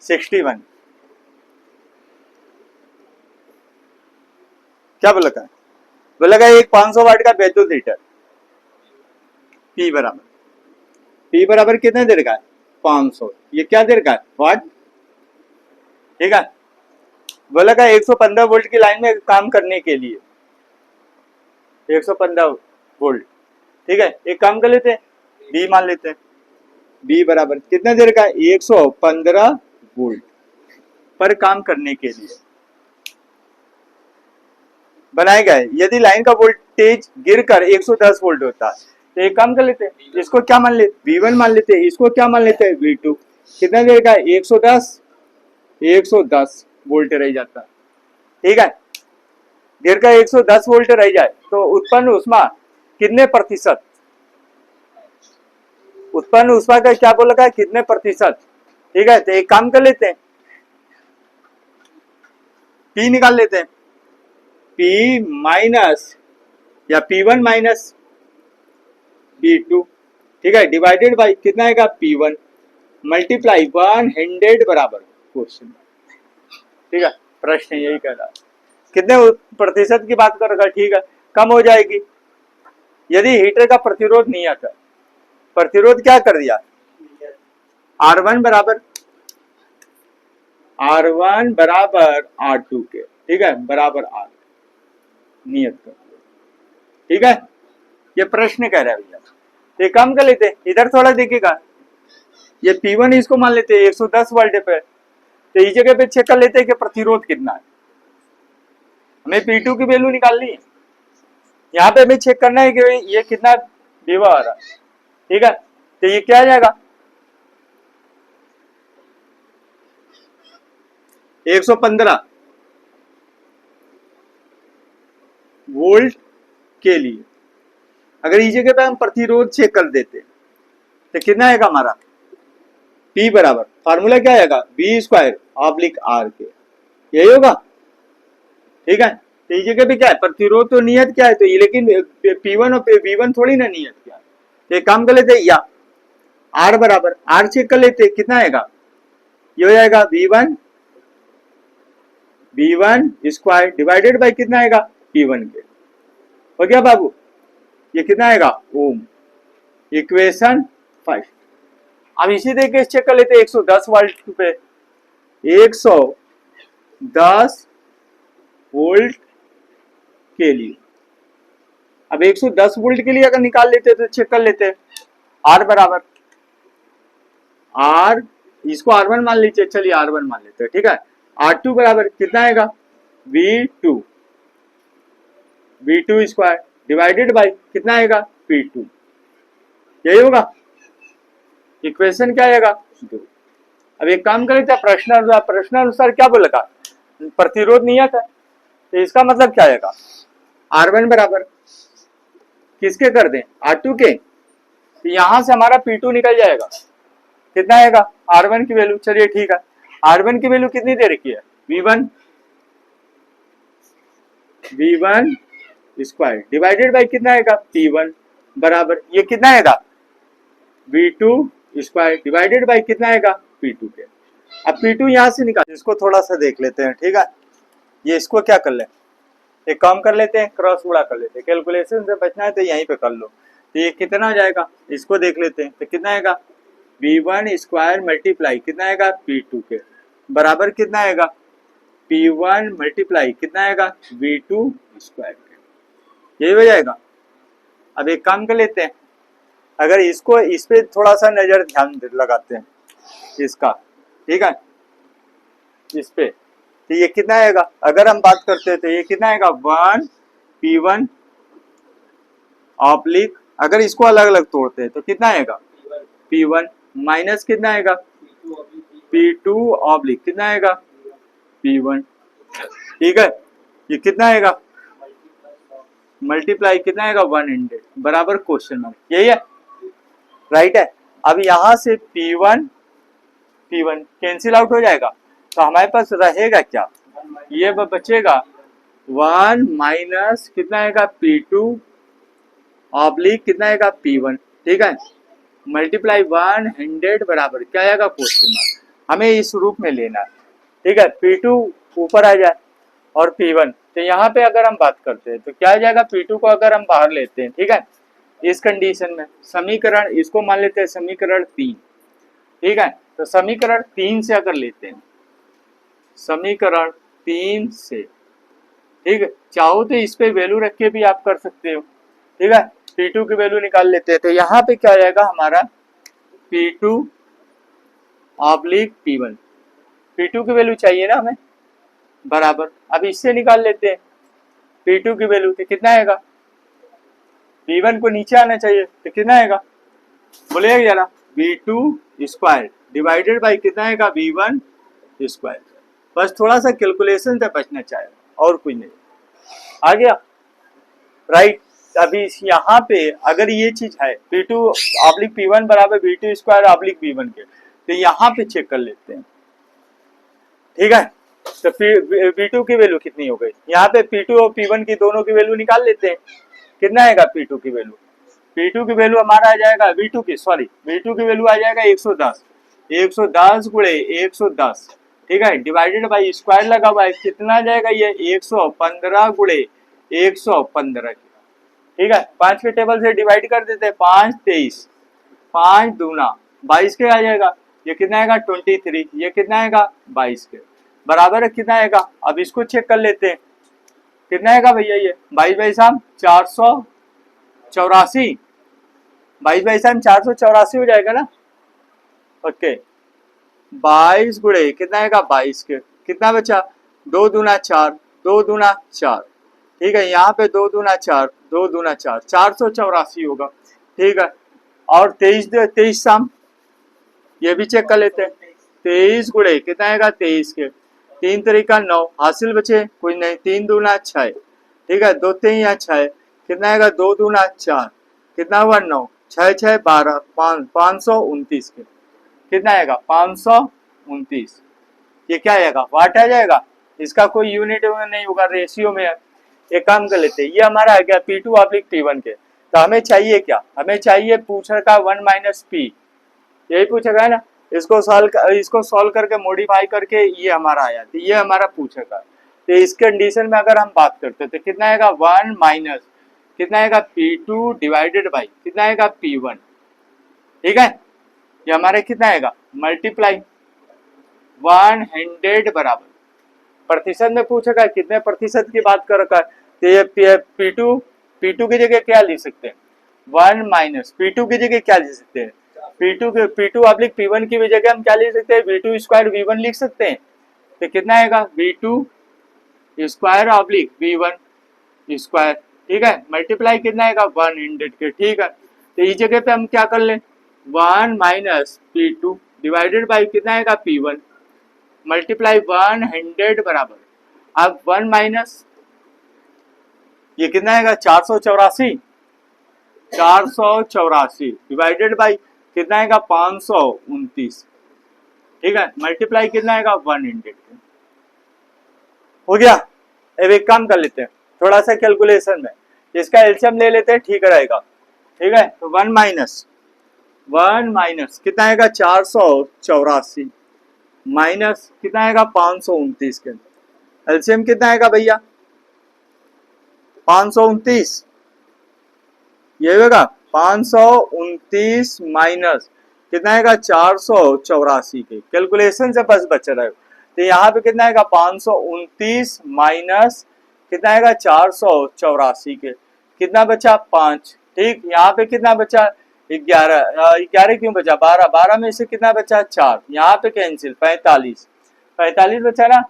61। क्या बोला था? बोला का एक 500 वाट का विद्युत हीटर P बराबर कितने देर का है? 500। ये क्या देर का है? वाट। ठीक है। बोला का 115 वोल्ट की लाइन में काम करने के लिए 115 वोल्ट। ठीक है, एक काम कर लेते हैं, B मान लेते हैं। B बराबर कितने देर का है? 115 वोल्ट पर काम करने के लिए बनाया गया है। यदि लाइन का वोल्टेज गिरकर 110 वोल्ट होता है तो एक काम कर लेते हैं, इसको क्या मान लेते? V1 मान लेते हैं, इसको क्या मान लेते हैं? V2। कितना देर का है? 110 वोल्ट रह जाता है। ठीक है, गिरकर 110 वोल्ट रह जाए तो उत्पन्न ऊष्मा कितने प्रतिशत? उत्पन्न ऊष्मा का क्या बोला है? कितने प्रतिशत? ठीक है, तो एक काम कर लेते हैं, P निकाल लेते हैं। P माइनस या P1 माइनस P2। ठीक है, डिवाइडेड बाई कितना आएगा? P1 मल्टीप्लाई 100 बराबर क्वेश्चन। ठीक है, प्रश्न यही कह रहा है। कितने प्रतिशत की बात करेगा? ठीक है, कम हो जाएगी। यदि हीटर का प्रतिरोध नहीं आता, प्रतिरोध क्या कर दिया? R1 बराबर R2 के। ठीक है, बराबर R नियत कर। ठीक है, ये प्रश्न कह रहा है भैया। तो कम कर लेते, इधर थोड़ा देखिएगा, ये P1 इसको मान लेते हैं 110 वोल्ट पे, तो इस जगह पे चेक कर लेते हैं कि प्रतिरोध कितना है। हमें P2 की वैल्यू निकालनी है, यहाँ पे हमें चेक करना है कि ये कितना विभव आ रहा है। ठीक है, तो ये क्या आ जाएगा? 115 वोल्ट के लिए अगर इस जगह पे हम प्रतिरोध चेक कर देते तो कितना आएगा हमारा? P बराबर फार्मूला क्या आएगा? V²/R के, यही होगा। ठीक है, तो इस जगह पे क्या है? प्रतिरोध तो नियत क्या है, तो ये लेकिन P1 और V1 थोड़ी ना नियत क्या है। तो एक काम कर लेते, या R बराबर R चेक कर लेते, कितना आएगा? ये हो जाएगा V1² डिवाइडेड बाई कितना आएगा? P1 के। हो गया बाबू, ये कितना आएगा? ओम। इक्वेशन 5। अब इसी तरीके से चेक कर लेते 110 वोल्ट पे, 110 वोल्ट के लिए। अब 110 वोल्ट के लिए अगर निकाल लेते तो चेक कर लेते, R बराबर R, इसको R1 मान लीजिए, चलिए R1 मान लेते हैं। ठीक है, R2 बराबर कितना आएगा? V2² डिवाइडेड बाई कितना आएगा? P2। यही होगा, इक्वेशन क्या आएगा? 2। अब एक काम करें, प्रश्न अनुसार क्या बोलेगा? प्रतिरोध नहीं आता, तो इसका मतलब क्या आएगा? R1 बराबर किसके कर दें? R2 के। तो यहां से हमारा P2 निकल जाएगा, कितना आएगा? R1 की वैल्यू। चलिए ठीक है, R1 की वैल्यू कितनी दे रखी है? V1 स्क्वायर डिवाइडेड बाई कितना आएगा? P1 बराबर ये कितना आएगा? V2² डिवाइडेड बाई कितना आएगा? P2 के। अब P2 यहां से निकाल, इसको थोड़ा सा देख लेते हैं। ठीक है, ये इसको क्या कर ले, एक काम कर लेते हैं, क्रॉस गुणा कर लेते हैं। कैलकुलेशन से बचना है तो यहीं पे कर लो। तो ये कितना आ जाएगा? इसको देख लेते हैं, तो कितना आएगा? V1² मल्टीप्लाई कितना आएगा? P2 के बराबर कितना आएगा? P1 मल्टीप्लाई कितना आएगा? V2² के। यही हो जाएगा। अब एक काम कर लेते हैं, अगर इसको इस पे थोड़ा सा नजर ध्यान लगाते हैं इसका। ठीक है, इस पे तो ये कितना आएगा? अगर हम बात करते हैं तो ये कितना आएगा? 1 P1 ऑब्लिक, अगर इसको अलग अलग तोड़ते हैं तो कितना आएगा? P1 माइनस कितना आएगा? P2 ऑब्लिक कितना आएगा? P1। ठीक है, ये कितना आएगा? मल्टीप्लाई कितना आएगा? 100 बराबर क्वेश्चन मार्क। यही है, राइट है। अब यहां से P1 कैंसिल आउट हो जाएगा, तो हमारे पास रहेगा क्या? ये बचेगा 1 माइनस कितना आएगा? P2 ऑब्लिक कितना आएगा? P1। ठीक है, मल्टीप्लाई 100 बराबर क्या आएगा? Question mark. हमें इस रूप में लेना है, ठीक है। P2 ऊपर आ जाए और P1, तो यहाँ पे अगर हम बात करते हैं तो क्या आ जाएगा, P2 को अगर हम बाहर लेते हैं, ठीक है, इस कंडीशन में समीकरण इसको मान लेते हैं समीकरण 3, ठीक है। तो समीकरण 3 से अगर लेते हैं, समीकरण 3 से, ठीक है, चाहो तो इस पे वैल्यू रख के भी आप कर सकते हो, ठीक है। P2 की वैल्यू निकाल लेते हैं, तो यहाँ पे क्या आएगा हमारा P2 ऑब्लिक P1, P2 की वैल्यू चाहिए ना हमें, बराबर, अब इससे निकाल लेते हैं P2 की वैल्यू, तो कितना आएगा, P1 को नीचे आना चाहिए, तो कितना आएगा, बोलिएगा जरा, V2 स्क्वायर डिवाइडेड बाई कितना आएगा, V1 स्क्वायर। बस थोड़ा सा कैलकुलेशन से बचना चाहिए और कुछ नहीं, आ गया, राइट। अभी यहाँ पे अगर ये चीज है P2 ऑब्लिक P1 बराबर V2 स्क्वायर ऑब्लिक V1 के, तो यहाँ पे चेक कर लेते हैं, ठीक है। तो P2 की वैल्यू कितनी हो गई, यहाँ पे P2 और P1 की दोनों की वैल्यू निकाल लेते हैं, कितना आएगा P2 की वैल्यू, P2 की वैल्यू हमारा आ जाएगा V2 की वैल्यू आ जाएगा 110, 110 गुणे 110, ठीक है, डिवाइडेड बाई स्क्वायर लगा हुआ है, कितना आ जाएगा ये 115 गुणे 115, ठीक है। 5 के टेबल से डिवाइड कर देते हैं, 5 23, 5 दूना 22 के आ जाएगा, ये कितना आएगा 23, ये कितना आएगा 22 के बराबर है, कितना आएगा, अब इसको चेक कर लेते हैं, कितना आएगा भैया, ये 22 बाई 484, 22 बाई 484 हो जाएगा ना, ओके। 22 गुणे कितना आएगा 22 के, कितना बचा, 2 दूना 4, 2 दूना 4, ठीक है, यहाँ पे 2 दूना 4, 2 दूना 4, 484 होगा, ठीक है। और 23 शाम, ये भी चेक कर लेते हैं, 23 गुणे कितना आएगा 23 के, 3 तरीका 9, हासिल बचे कुछ नहीं, 3 दूना 6, ठीक है, 2 3 या 6, कितना आएगा 2 दूना 4, कितना हुआ 9, 6 6 12, 529 के, कितना आएगा 529, ये क्या आएगा वाट आ जाएगा, इसका कोई यूनिट नहीं होगा, रेशियो में है। एक काम कर लेते हैं, ये हमारा आ गया P2 ऑब्लिक P1 के, तो हमें चाहिए क्या, हमें चाहिए पूछा का 1 माइनस P, यही पूछा है ना, इसको सॉल्व करके मॉडिफाई करके ये हमारा आया, तो ये हमारा पूछा का, तो इस कंडीशन में अगर हम बात करते हैं तो कितना आएगा 1 माइनस कितना आएगा P2 डिवाइडेड बाई कितना आएगा P1, ठीक है, ये हमारे कितना आएगा मल्टीप्लाई 100 बराबर, प्रतिशत में पूछेगा कितने प्रतिशत की बात कर रखा है, तो ये P2 की जगह क्या लिख सकते हैं, 1 माइनस P2 की जगह क्या लिख सकते हैं, P2 ऑब्लिक P1 की जगह हम क्या लिख सकते हैं, V2 स्क्वायर V1 लिख सकते हैं, तो कितना आएगा V2 square oblique V1 square, ठीक है, मल्टीप्लाई कितना आएगा 100 के, ठीक है। तो इस जगह पे हम क्या कर ले, 1 माइनस P2 डिवाइडेड बाई कितना आएगा P1 मल्टीप्लाई 100 बराबर, अब 1 माइनस ये कितना आएगा 484 डिवाइडेड बाई कितना आएगा 529, ठीक है, मल्टीप्लाई कितना आएगा 100 हो गया। अब एक काम कर लेते हैं थोड़ा सा कैलकुलेशन में, इसका एलसीएम ले लेते हैं, ठीक रहेगा, ठीक है। तो 1 माइनस कितना आएगा 484 माइनस कितना आएगा 529 के, एलसीएम कितना आएगा भैया 529, ये होगा 529 माइनस कितना आएगा 484 के, कैलकुलेशन से बस बच रहा है, तो यहाँ पे कितना आएगा 529 माइनस कितना आएगा 484 के, कितना बचा 5, ठीक, यहाँ पे कितना बचा 11 क्यों बचा 12 में से कितना बचा 4, यहाँ पे कैंसिल 45 बचा ना,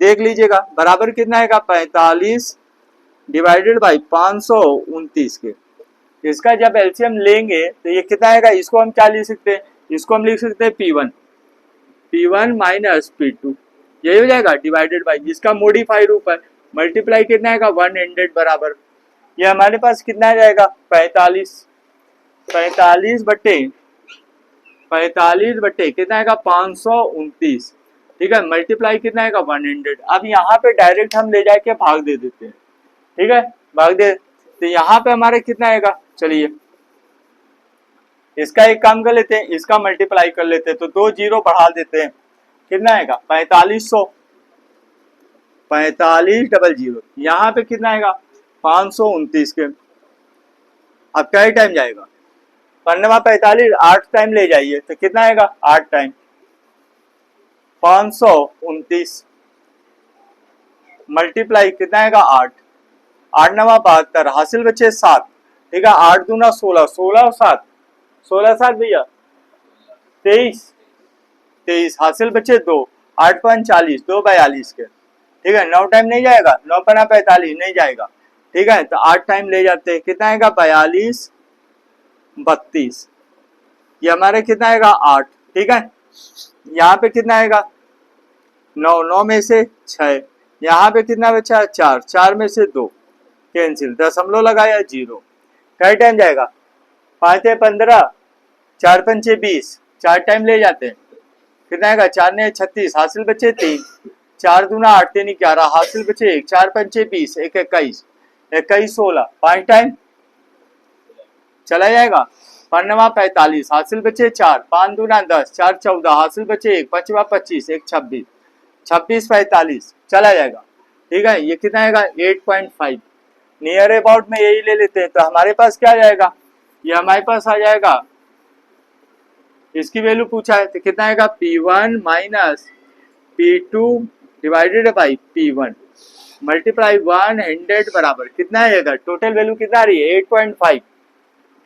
देख लीजिएगा बराबर कितना आएगा 45 डिवाइडेड बाई 529 के, इसका जब एलसीएम लेंगे तो ये कितना आएगा, इसको हम क्या लिख सकते हैं, इसको हम लिख सकते हैं P1 माइनस P2, यही हो जाएगा डिवाइडेड बाई जिसका मॉडिफाई रूप है, मल्टीप्लाई कितना आएगा 100 बराबर, ये हमारे पास कितना आ जाएगा 45 बट्टे कितना आएगा 529, ठीक है, मल्टीप्लाई कितना आएगा 100, अब यहाँ पे डायरेक्ट हम ले जाके भाग दे देते हैं, ठीक है, भाग दे, तो यहाँ पे हमारे कितना आएगा, चलिए इसका एक काम कर लेते हैं, इसका मल्टीप्लाई कर लेते हैं, तो 2 जीरो बढ़ा देते हैं, कितना आएगा 4500, 4500, यहाँ पे कितना आएगा 529 के। अब क्या टाइम जाएगा, पन्नवा 45 8 टाइम ले जाइए तो कितना आएगा 8 टाइम 529 मल्टीप्लाई कितना आएगा 8, 8 नवा 72, हासिल बचे 7, ठीक है 8 दूना 16, 16 और 7, 16 7 भैया 23, 23 हासिल बचे 2, 8 5 40, 2 42 के, ठीक है 9 टाइम नहीं जाएगा, 9 पना 45 नहीं जाएगा, ठीक है तो 8 टाइम ले जाते हैं, कितना आएगा 42 32, ये हमारे कितना आएगा 8, ठीक है यहाँ पे कितना आएगा 9, 9 में से 6, यहाँ पे कितना बचा 4, 4 में से 2 कैंसिल, दशमलव लगाया 0, क्या टाइम जाएगा 5 15, 4 पंचे 20, 4 टाइम ले जाते हैं, कितना आएगा 4 ने 36, हासिल बचे 3, 4 दूना 8 3 11, हासिल बचे 1, 4 पंचे 20, 1 21, 21 16, 5 टाइम चला जाएगा, पन्नवा 45 हासिल बचे 4, 5 दूना 10, 4 14, हासिल बचे 1, पांचवा 25, 1 26, 26 45 चला जाएगा, ठीक है ये कितना आएगा 8.5, नियर अबाउट में यही ले लेते हैं, तो हमारे पास क्या आ जाएगा, ये हमारे पास आ जाएगा, इसकी वैल्यू पूछा है तो कितना आएगा P1 minus P2 divided by P1 multiply 100 बराबर कितना आएगा, टोटल वैल्यू कितना आ रही है 8.5,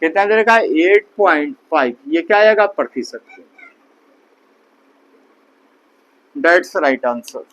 कितना दे रखा है 8.5, ये क्या आएगा प्रतिशत, दैट्स राइट आंसर।